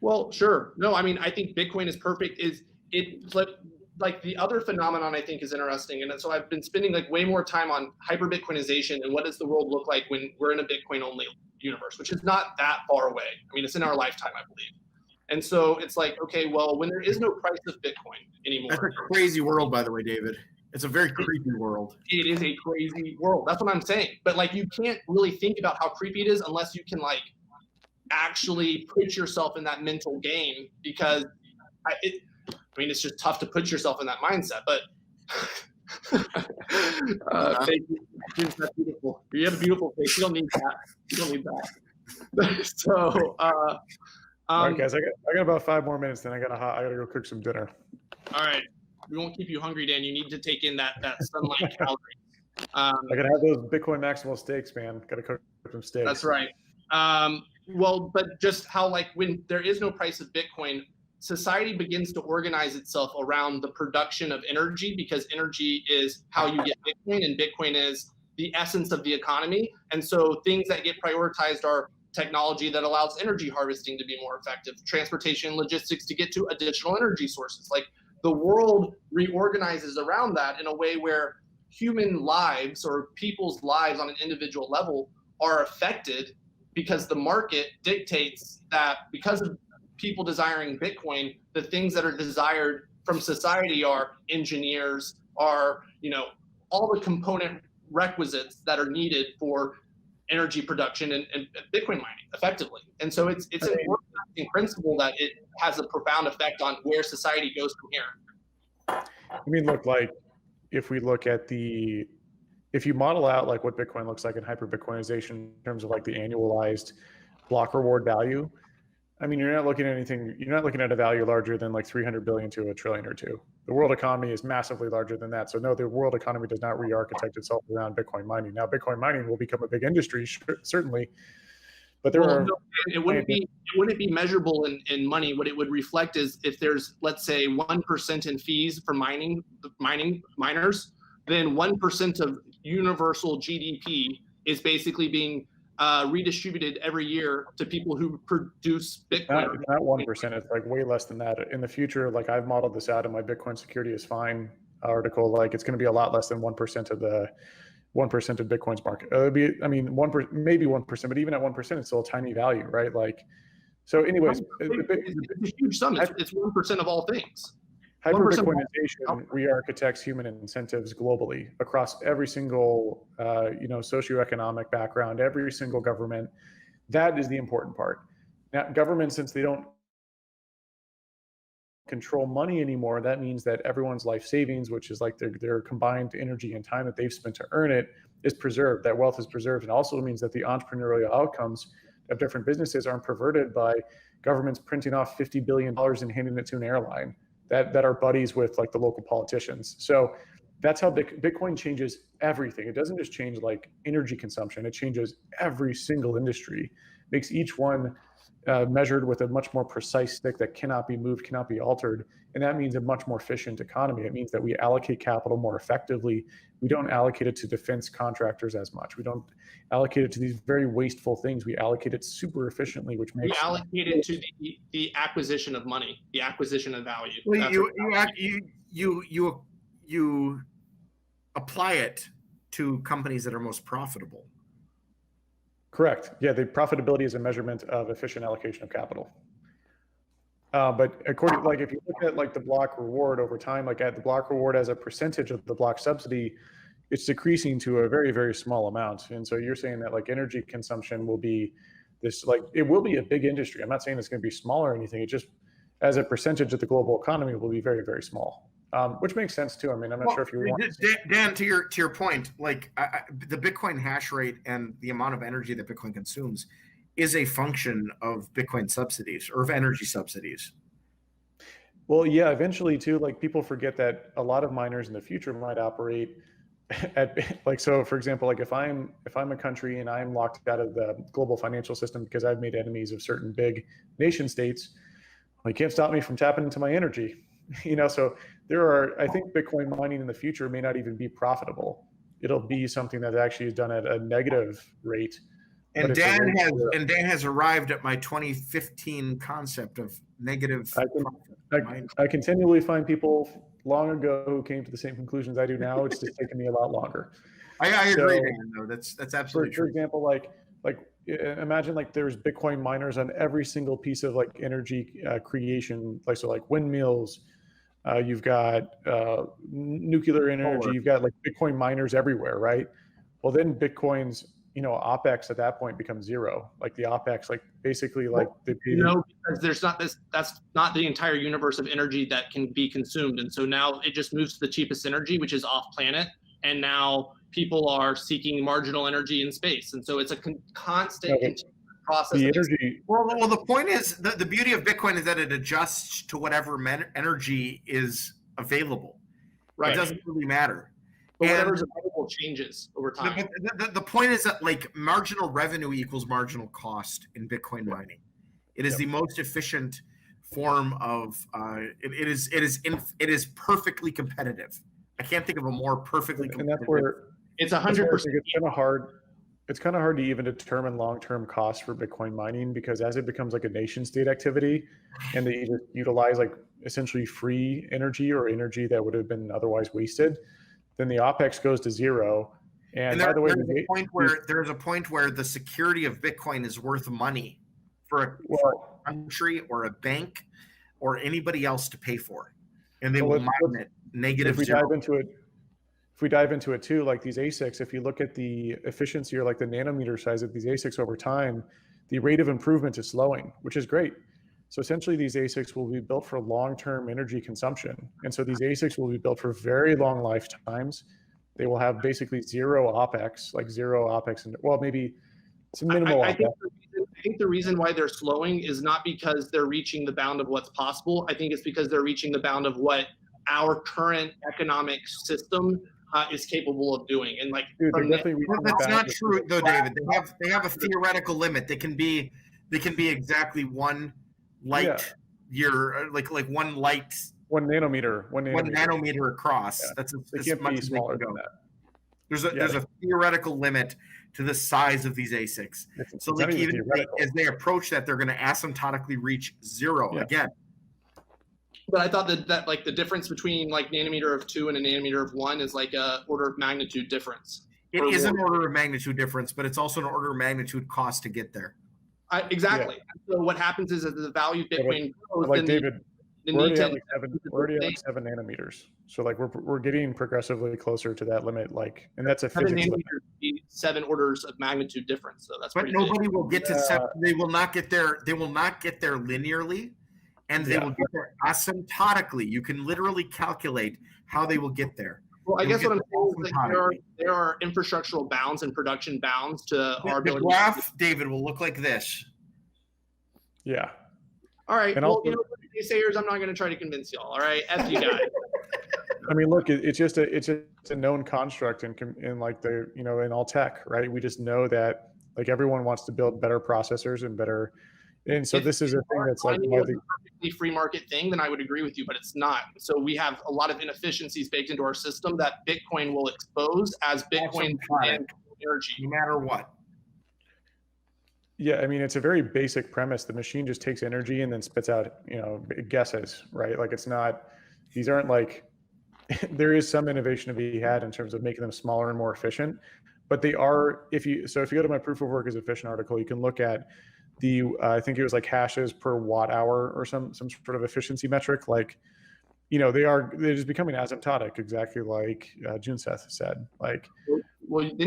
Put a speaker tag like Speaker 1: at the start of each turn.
Speaker 1: Well, sure. No, I mean, I think Bitcoin is perfect. Like the other phenomenon I think is interesting. And so I've been spending like way more time on hyper Bitcoinization and what does the world look like when we're in a Bitcoin only universe, which is not that far away. I mean, it's in our lifetime, I believe. And so it's like, okay, well, when there is no price of Bitcoin anymore.
Speaker 2: That's a crazy world, by the way, David. It's a very creepy world.
Speaker 1: It is a crazy world. That's what I'm saying. But like, you can't really think about how creepy it is unless you can like actually put yourself in that mental game, because I mean, it's just tough to put yourself in that mindset, but thank you. That's beautiful. You have a beautiful face. You don't need that. You don't need that. So,
Speaker 3: all right, guys, I got about 5 more minutes, then I gotta go cook some dinner.
Speaker 1: All right. We won't keep you hungry, Dan. You need to take in that sunlight calorie.
Speaker 3: I gotta have those Bitcoin maximal steaks, man. Gotta cook some steaks.
Speaker 1: That's right. Well, but just how like when there is no price of Bitcoin, society begins to organize itself around the production of energy, because energy is how you get Bitcoin, and Bitcoin is the essence of the economy. And so things that get prioritized are technology that allows energy harvesting to be more effective, transportation and logistics to get to additional energy sources. Like the world reorganizes around that in a way where human lives or people's lives on an individual level are affected, because the market dictates that because of people desiring Bitcoin, the things that are desired from society are engineers, are, all the component requisites that are needed for energy production and Bitcoin mining effectively. And so it's an organizing principle that it has a profound effect on where society goes from here.
Speaker 3: I mean, look, like if we look at if you model out like what Bitcoin looks like in hyper Bitcoinization in terms of like the annualized block reward value, I mean, you're not looking at a value larger than like 300 billion to $1 trillion or $2. The world economy is massively larger than that. So no, the world economy does not re-architect itself around Bitcoin mining. Now, Bitcoin mining will become a big industry, certainly, but
Speaker 1: it wouldn't be measurable in money. What it would reflect is if there's, let's say, 1% in fees for miners, then 1% of universal GDP is basically being redistributed every year to people who produce Bitcoin.
Speaker 3: Not 1%. It's like way less than that. In the future, like I've modeled this out in my Bitcoin Security is Fine article, like it's going to be a lot less than 1% of the 1% of Bitcoin's market. It would be, I mean, 1%, maybe 1%, but even at 1%, it's still a tiny value, right? Like, so anyways,
Speaker 1: it's a huge sum. It's 1% of all things.
Speaker 3: Hyper-Bitcoinization re-architects human incentives globally across every single, socioeconomic background, every single government. That is the important part. Now, governments, since they don't control money anymore, that means that everyone's life savings, which is like their combined energy and time that they've spent to earn it, is preserved. That wealth is preserved. And also means that the entrepreneurial outcomes of different businesses aren't perverted by governments printing off $50 billion and handing it to an airline that are buddies with like the local politicians. So that's how Bitcoin changes everything. It doesn't just change like energy consumption. It changes every single industry, makes each one measured with a much more precise stick that cannot be moved, cannot be altered. And that means a much more efficient economy. It means that we allocate capital more effectively. We don't allocate it to defense contractors as much. We don't allocate it to these very wasteful things. We allocate it super efficiently, which makes—
Speaker 1: We allocate it to the acquisition of money, the acquisition of value.
Speaker 2: Well, you apply it to companies that are most profitable.
Speaker 3: Correct. Yeah, the profitability is a measurement of efficient allocation of capital. But according, like if you look at like the block reward over time, like at the block reward as a percentage of the block subsidy, it's decreasing to a very, very small amount. And so you're saying that like energy consumption will be this, like it will be a big industry. I'm not saying it's going to be small or anything. It just, as a percentage of the global economy, will be very, very small. Which makes sense too. I mean, I'm not sure if you want
Speaker 2: Dan, to your point, like the Bitcoin hash rate and the amount of energy that Bitcoin consumes is a function of Bitcoin subsidies or of energy subsidies.
Speaker 3: Well, yeah, eventually too, like people forget that a lot of miners in the future might operate at like, so for example, like if I'm a country and I'm locked out of the global financial system because I've made enemies of certain big nation states, well, you can't stop me from tapping into my energy. So I think Bitcoin mining in the future may not even be profitable. It'll be something that actually is done at a negative rate
Speaker 2: And
Speaker 3: But if the rate's zero,
Speaker 2: Dan has arrived at my 2015 concept of negative profit.
Speaker 3: I continually find people long ago who came to the same conclusions I do now. It's just taken me a lot longer.
Speaker 2: I agree,
Speaker 3: So,
Speaker 2: Dan. Though that's absolutely
Speaker 3: for
Speaker 2: true.
Speaker 3: example, like imagine like there's Bitcoin miners on every single piece of like energy creation, like so like windmills. You've got nuclear energy. You've got like Bitcoin miners everywhere, right? Well, then Bitcoin's OPEX at that point becomes zero. Like the OPEX, like basically like
Speaker 1: because there's not this. That's not the entire universe of energy that can be consumed, and so now it just moves to the cheapest energy, which is off planet, and now people are seeking marginal energy in space, and so it's a constant process.
Speaker 3: The energy.
Speaker 2: Well, the point is the beauty of Bitcoin is that it adjusts to whatever energy is available.
Speaker 1: Right.
Speaker 2: It doesn't really matter.
Speaker 1: But whatever's available changes over time.
Speaker 2: The point is that like marginal revenue equals marginal cost in Bitcoin mining. It is the most efficient form of it is perfectly competitive. I can't think of a more perfectly competitive.
Speaker 3: And that's where
Speaker 1: it's 100%.
Speaker 3: It's kind of hard. It's kind of hard to even determine long-term costs for Bitcoin mining, because as it becomes like a nation state activity and they either utilize like essentially free energy or energy that would have been otherwise wasted, then the OPEX goes to zero. And by the way,
Speaker 2: there's a point where the security of Bitcoin is worth money for a country or a bank or anybody else to pay for, and they will mine it negative zero.
Speaker 3: If we dive into it too, like these ASICs, if you look at the efficiency or like the nanometer size of these ASICs over time, the rate of improvement is slowing, which is great. So essentially these ASICs will be built for long-term energy consumption. And so these ASICs will be built for very long lifetimes. They will have basically zero OPEX, like zero OPEX. And well, maybe some minimal
Speaker 1: I
Speaker 3: OPEX.
Speaker 1: think the reason why they're slowing is not because they're reaching the bound of what's possible. I think it's because they're reaching the bound of what our current economic system is capable of doing. And like,
Speaker 2: that's not true though, David. They have a theoretical limit. They can be exactly one light year, like one light,
Speaker 3: 1 nanometer,
Speaker 2: 1 nanometer across.
Speaker 3: Yeah.
Speaker 2: That's
Speaker 3: as much as smaller than that.
Speaker 2: There's a theoretical limit to the size of these ASICs. So like even as they approach that, they're going to asymptotically reach zero again.
Speaker 1: But I thought that like the difference between like nanometer of 2 and a nanometer of 1 is like a order of magnitude difference.
Speaker 2: It is an order of magnitude difference, but it's also an order of magnitude cost to get there.
Speaker 1: Exactly. So what happens is as the value of Bitcoin grows,
Speaker 3: like David, we're already at like 7 nanometers. So like we're getting progressively closer to that limit. Like, and that's a
Speaker 1: 7 nanometers, 7 orders of magnitude difference. So that's.
Speaker 2: But nobody will get to 7. They will not get there. They will not get there linearly, and they will get there asymptotically. You can literally calculate how they will get there.
Speaker 1: Well, I guess what I'm saying is that there are infrastructural bounds and production bounds to our ability.
Speaker 2: The graph, David, will look like this.
Speaker 3: Yeah.
Speaker 1: All right. And well, naysayers, I'm not going to try to convince y'all. All right, F you guys.
Speaker 3: I mean, look, it's just a known construct in like the in all tech, right? We just know that like everyone wants to build better processors and better. And so this is a thing that's like
Speaker 1: perfectly free market thing, then I would agree with you, but it's not. So we have a lot of inefficiencies baked into our system that Bitcoin will expose as Bitcoin and energy.
Speaker 2: No matter what.
Speaker 3: Yeah, I mean, it's a very basic premise. The machine just takes energy and then spits out, guesses, right? Like it's not, these aren't like, there is some innovation to be had in terms of making them smaller and more efficient, but they are, if you go to my proof of work is efficient article, you can look at I think it was like hashes per watt hour or some sort of efficiency metric. Like, they're just becoming asymptotic, exactly like Junseth said. Like,
Speaker 1: well,